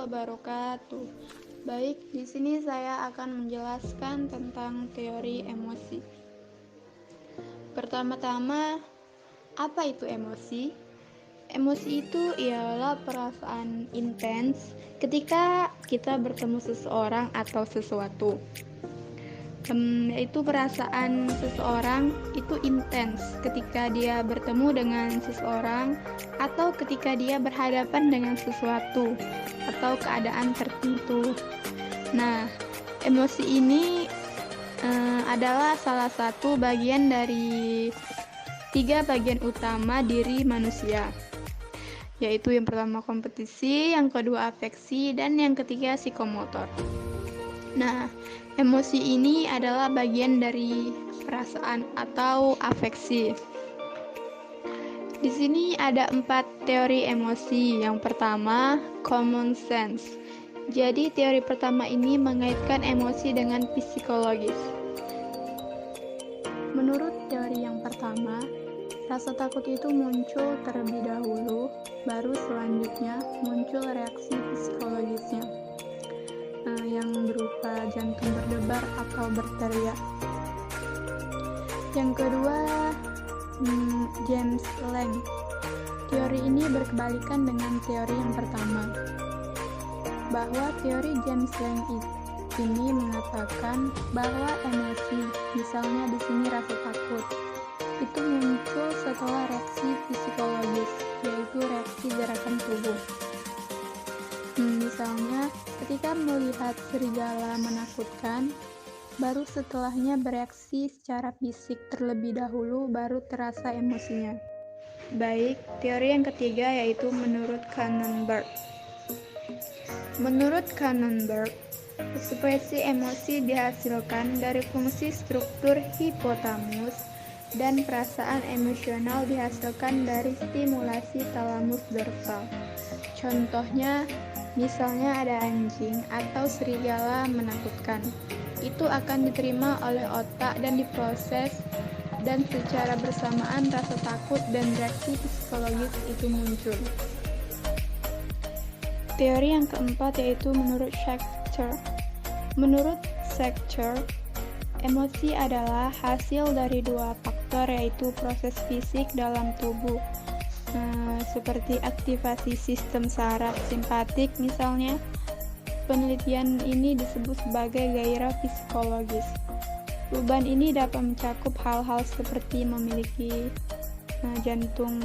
wabarakatuh. Baik, di sini saya akan menjelaskan tentang teori emosi. Pertama-tama, apa itu emosi? Emosi itu ialah perasaan intens ketika kita bertemu seseorang atau sesuatu. Yaitu perasaan seseorang itu intens ketika dia bertemu dengan seseorang atau ketika dia berhadapan dengan sesuatu atau keadaan tertentu. Nah, emosi ini adalah salah satu bagian dari 3 bagian utama diri manusia, yaitu yang pertama kompetisi, yang kedua afeksi, dan yang ketiga psikomotor. Nah, emosi ini adalah bagian dari perasaan atau afeksi. Di sini ada 4 teori emosi. Yang pertama, common sense. Jadi, teori pertama ini mengaitkan emosi dengan psikologis. Menurut teori yang pertama, rasa takut itu muncul terlebih dahulu, baru selanjutnya muncul reaksi psikologisnya, yang berupa jantung berdebar atau berteriak. Yang kedua, James Lange. Teori ini berkebalikan dengan teori yang pertama, bahwa teori James Lange ini mengatakan bahwa emosi, misalnya di sini rasa takut, itu muncul setelah reaksi psikologis, yaitu reaksi gerakan tubuh. Misalnya, ketika melihat serigala menakutkan, baru setelahnya bereaksi secara fisik terlebih dahulu, baru terasa emosinya. Baik, teori yang ketiga yaitu menurut Cronenberg. Menurut Cronenberg, ekspresi emosi dihasilkan dari fungsi struktur hipotamus dan perasaan emosional dihasilkan dari stimulasi talamus dorsal. Contohnya, misalnya ada anjing atau serigala menakutkan. Itu akan diterima oleh otak dan diproses, dan secara bersamaan rasa takut dan reaksi psikologis itu muncul. Teori yang keempat yaitu menurut Schechter. Menurut Schechter, emosi adalah hasil dari 2 faktor, yaitu proses fisik dalam tubuh, seperti aktivasi sistem saraf simpatik misalnya. Penelitian ini disebut sebagai gairah psikologis. Perubahan ini dapat mencakup hal-hal seperti memiliki jantung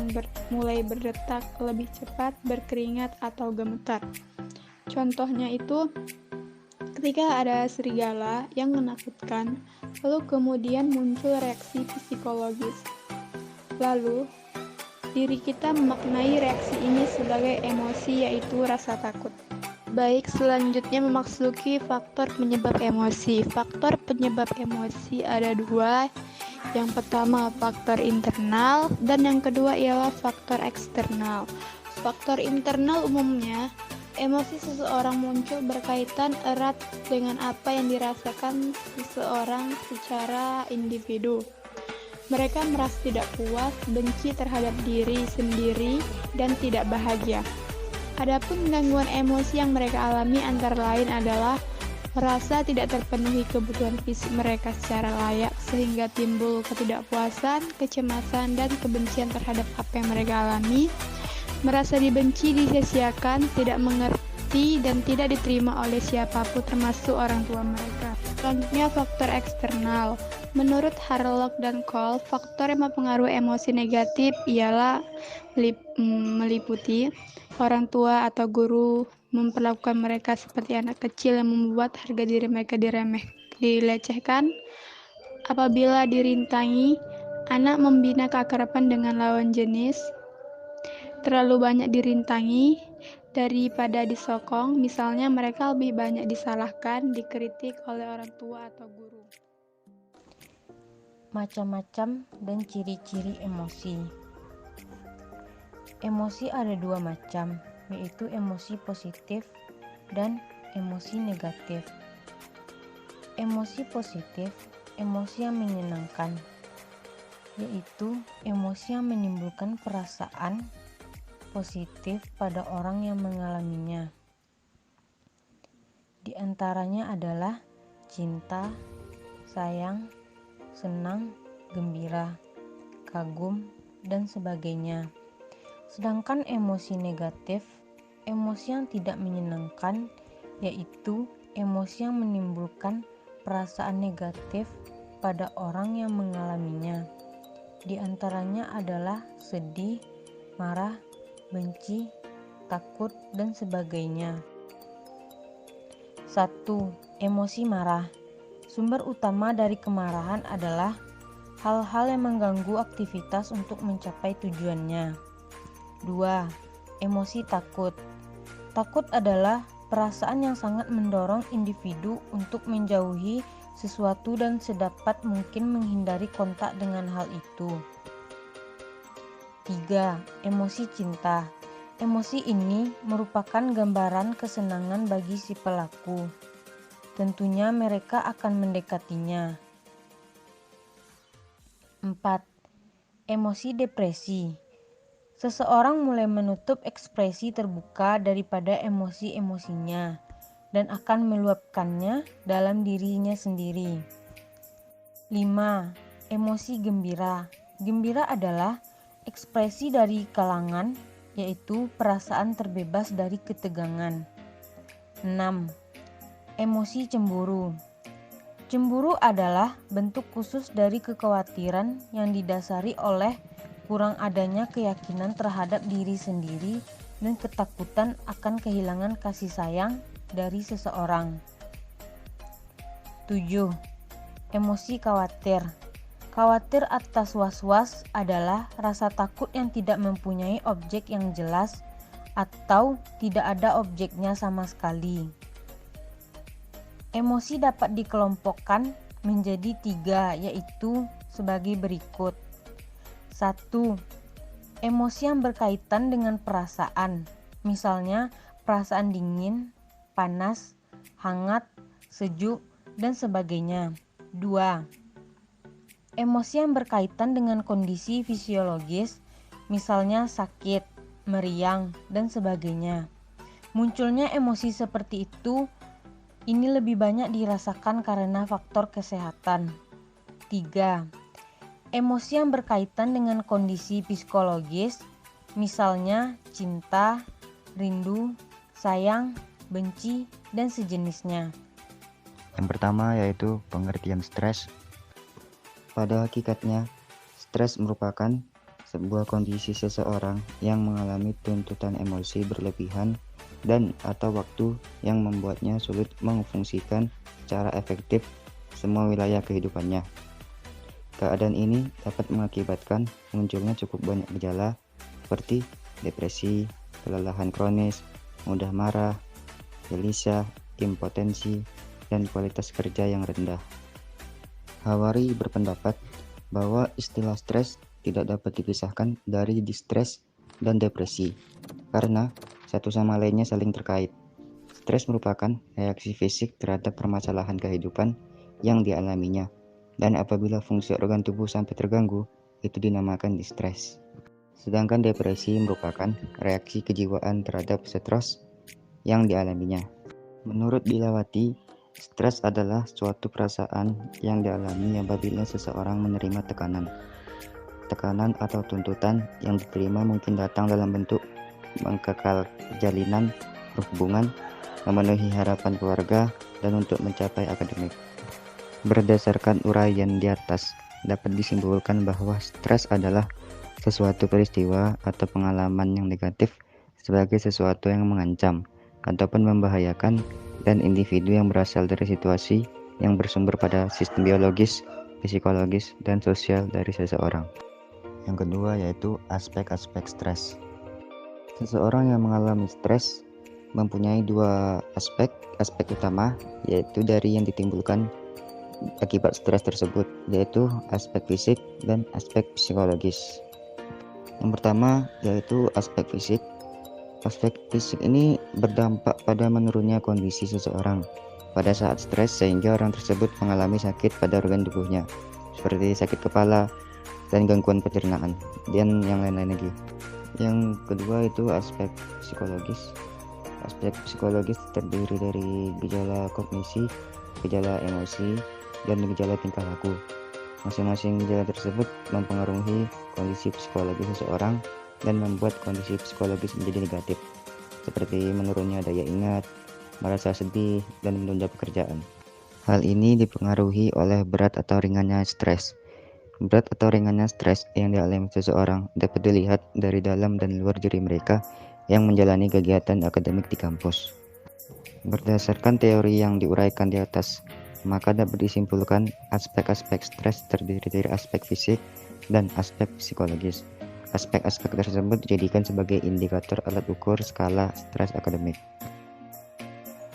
mulai berdetak lebih cepat, berkeringat, atau gemetar. Contohnya itu ketika ada serigala yang menakutkan, lalu kemudian muncul reaksi psikologis. Lalu, diri kita memaknai reaksi ini sebagai emosi, yaitu rasa takut. Baik, selanjutnya memasuki faktor penyebab emosi. Faktor penyebab emosi ada 2. Yang pertama faktor internal dan yang kedua ialah faktor eksternal. Faktor internal umumnya, emosi seseorang muncul berkaitan erat dengan apa yang dirasakan seseorang secara individu. Mereka merasa tidak puas, benci terhadap diri sendiri, dan tidak bahagia. Adapun gangguan emosi yang mereka alami antara lain adalah merasa tidak terpenuhi kebutuhan fisik mereka secara layak, sehingga timbul ketidakpuasan, kecemasan, dan kebencian terhadap apa yang mereka alami, merasa dibenci, disia-siakan, tidak mengerti, dan tidak diterima oleh siapapun termasuk orang tua mereka. Selanjutnya faktor eksternal. Menurut Harlock dan Cole, faktor yang mempengaruhi emosi negatif ialah meliputi orang tua atau guru memperlakukan mereka seperti anak kecil yang membuat harga diri mereka dilecehkan. Apabila dirintangi, anak membina keakraban dengan lawan jenis. Terlalu banyak dirintangi daripada disokong, misalnya mereka lebih banyak disalahkan, dikritik oleh orang tua atau guru. Macam-macam dan ciri-ciri emosi. Emosi ada 2 macam, yaitu emosi positif dan emosi negatif. Emosi positif, emosi yang menyenangkan, yaitu emosi yang menimbulkan perasaan positif pada orang yang mengalaminya. Di antaranya adalah cinta, sayang, senang, gembira, kagum, dan sebagainya. Sedangkan emosi negatif, emosi yang tidak menyenangkan, yaitu emosi yang menimbulkan perasaan negatif pada orang yang mengalaminya. Di antaranya adalah sedih, marah, benci, takut, dan sebagainya. 1. Emosi marah. Sumber utama dari kemarahan adalah hal-hal yang mengganggu aktivitas untuk mencapai tujuannya. 2. Emosi takut. Takut adalah perasaan yang sangat mendorong individu untuk menjauhi sesuatu dan sedapat mungkin menghindari kontak dengan hal itu. 3. Emosi cinta. Emosi ini merupakan gambaran kesenangan bagi si pelaku. Tentunya mereka akan mendekatinya. 4. Emosi depresi. Seseorang mulai menutup ekspresi terbuka daripada emosi-emosinya dan akan meluapkannya dalam dirinya sendiri. 5. Emosi gembira. Gembira adalah ekspresi dari kalangan, yaitu perasaan terbebas dari ketegangan. 6. Emosi cemburu. Cemburu adalah bentuk khusus dari kekhawatiran yang didasari oleh kurang adanya keyakinan terhadap diri sendiri dan ketakutan akan kehilangan kasih sayang dari seseorang. 7. Emosi khawatir. Khawatir atas was-was adalah rasa takut yang tidak mempunyai objek yang jelas atau tidak ada objeknya sama sekali. Emosi dapat dikelompokkan menjadi 3, yaitu sebagai berikut. 1. Emosi yang berkaitan dengan perasaan, misalnya perasaan dingin, panas, hangat, sejuk, dan sebagainya. 2. Emosi yang berkaitan dengan kondisi fisiologis, misalnya sakit, meriang, dan sebagainya. Munculnya emosi seperti itu, ini lebih banyak dirasakan karena faktor kesehatan. 3. Emosi yang berkaitan dengan kondisi psikologis, misalnya cinta, rindu, sayang, benci, dan sejenisnya. Yang pertama yaitu pengertian stres. Pada hakikatnya, stres merupakan sebuah kondisi seseorang yang mengalami tuntutan emosi berlebihan dan atau waktu yang membuatnya sulit memfungsikan secara efektif semua wilayah kehidupannya. Keadaan ini dapat mengakibatkan munculnya cukup banyak gejala seperti depresi, kelelahan kronis, mudah marah, gelisah, impotensi, dan kualitas kerja yang rendah. Hawari berpendapat bahwa istilah stres tidak dapat dipisahkan dari distres dan depresi karena satu sama lainnya saling terkait. Stres merupakan reaksi fisik terhadap permasalahan kehidupan yang dialaminya, dan apabila fungsi organ tubuh sampai terganggu, itu dinamakan distres. Sedangkan depresi merupakan reaksi kejiwaan terhadap stres yang dialaminya. Menurut Dilawati, stres adalah suatu perasaan yang dialami apabila seseorang menerima tekanan. Tekanan atau tuntutan yang diterima mungkin datang dalam bentuk mengkekal jalinan berhubungan, memenuhi harapan keluarga, dan untuk mencapai akademik. Berdasarkan uraian di atas, dapat disimpulkan bahwa stres adalah sesuatu peristiwa atau pengalaman yang negatif sebagai sesuatu yang mengancam ataupun membahayakan dan individu yang berasal dari situasi yang bersumber pada sistem biologis, psikologis, dan sosial dari seseorang. Yang kedua yaitu aspek-aspek stres. Seseorang yang mengalami stres mempunyai dua aspek utama, yaitu dari yang ditimbulkan akibat stres tersebut, yaitu aspek fisik dan aspek psikologis. Yang pertama yaitu aspek fisik. Aspek fisik ini berdampak pada menurunnya kondisi seseorang pada saat stres sehingga orang tersebut mengalami sakit pada organ tubuhnya seperti sakit kepala dan gangguan pencernaan dan yang lain-lain lagi. Yang kedua itu aspek psikologis. Aspek psikologis terdiri dari gejala kognisi, gejala emosi, dan gejala tingkah laku. Masing-masing gejala tersebut mempengaruhi kondisi psikologis seseorang dan membuat kondisi psikologis menjadi negatif, seperti menurunnya daya ingat, merasa sedih, dan menunda pekerjaan. Hal ini dipengaruhi oleh berat atau ringannya stres. Berat atau ringannya stres yang dialami seseorang dapat dilihat dari dalam dan luar diri mereka yang menjalani kegiatan akademik di kampus. Berdasarkan teori yang diuraikan di atas, maka dapat disimpulkan aspek-aspek stres terdiri dari aspek fisik dan aspek psikologis. Aspek-aspek tersebut dijadikan sebagai indikator alat ukur skala stres akademik.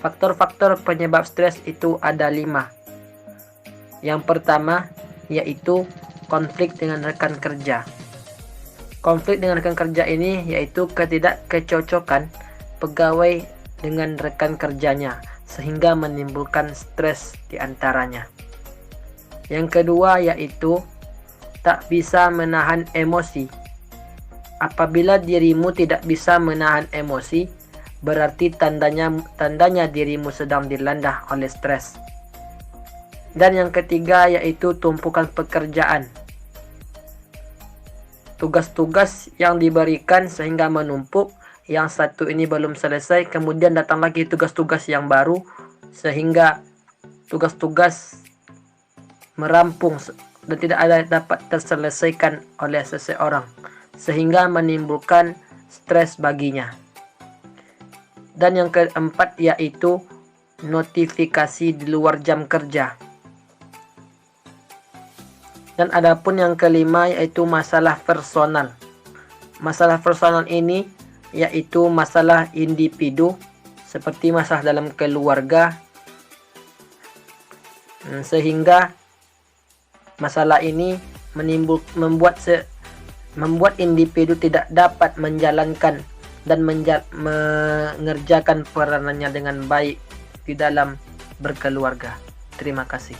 Faktor-faktor penyebab stres itu ada 5. Yang pertama yaitu konflik dengan rekan kerja. Konflik dengan rekan kerja ini yaitu ketidakcocokan pegawai dengan rekan kerjanya, sehingga menimbulkan stres di antaranya. Yang kedua yaitu tak bisa menahan emosi. Apabila dirimu tidak bisa menahan emosi, berarti tandanya dirimu sedang dilanda oleh stres. Dan yang ketiga yaitu tumpukan pekerjaan. Tugas-tugas yang diberikan sehingga menumpuk, yang satu ini belum selesai, kemudian datang lagi tugas-tugas yang baru, sehingga tugas-tugas merampung dan tidak ada dapat terselesaikan oleh seseorang, sehingga menimbulkan stres baginya. Dan yang keempat yaitu notifikasi di luar jam kerja. Dan adapun yang kelima yaitu masalah personal. Masalah personal ini yaitu masalah individu, seperti masalah dalam keluarga, sehingga masalah ini membuat individu tidak dapat menjalankan dan mengerjakan peranannya dengan baik di dalam berkeluarga. Terima kasih.